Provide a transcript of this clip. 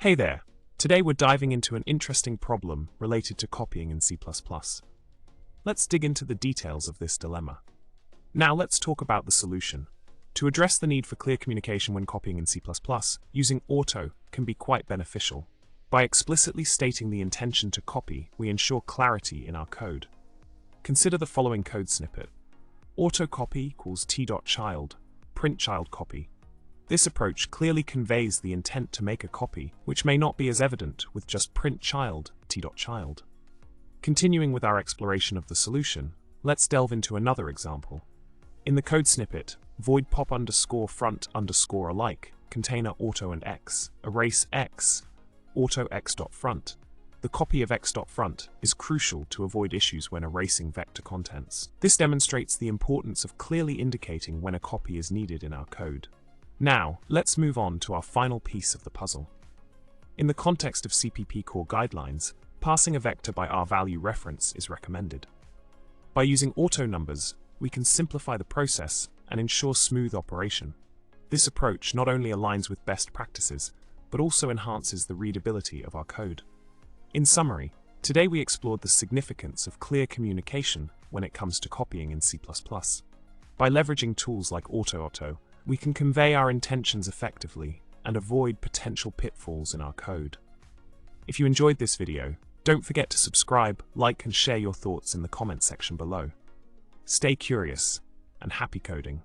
Hey there! Today we're diving into an interesting problem related to copying in C++. Let's dig into the details of this dilemma. Now let's talk about the solution. To address the need for clear communication when copying in C++, using auto can be quite beneficial. By explicitly stating the intention to copy, we ensure clarity in our code. Consider the following code snippet. Autocopy equals t.child, print child copy. This approach clearly conveys the intent to make a copy, which may not be as evident with just print child, t.child. Continuing with our exploration of the solution, let's delve into another example. In the code snippet, void pop underscore front underscore alike, container auto and x, erase x, auto x.front. The copy of x.front is crucial to avoid issues when erasing vector contents. This demonstrates the importance of clearly indicating when a copy is needed in our code. Now, let's move on to our final piece of the puzzle. In the context of CPP core guidelines, passing a vector by R-value reference is recommended. By using auto numbers, we can simplify the process and ensure smooth operation. This approach not only aligns with best practices, but also enhances the readability of our code. In summary, today we explored the significance of clear communication when it comes to copying in C++. By leveraging tools like AutoAuto, we can convey our intentions effectively and avoid potential pitfalls in our code. If you enjoyed this video, don't forget to subscribe, like, and share your thoughts in the comment section below. Stay curious and happy coding.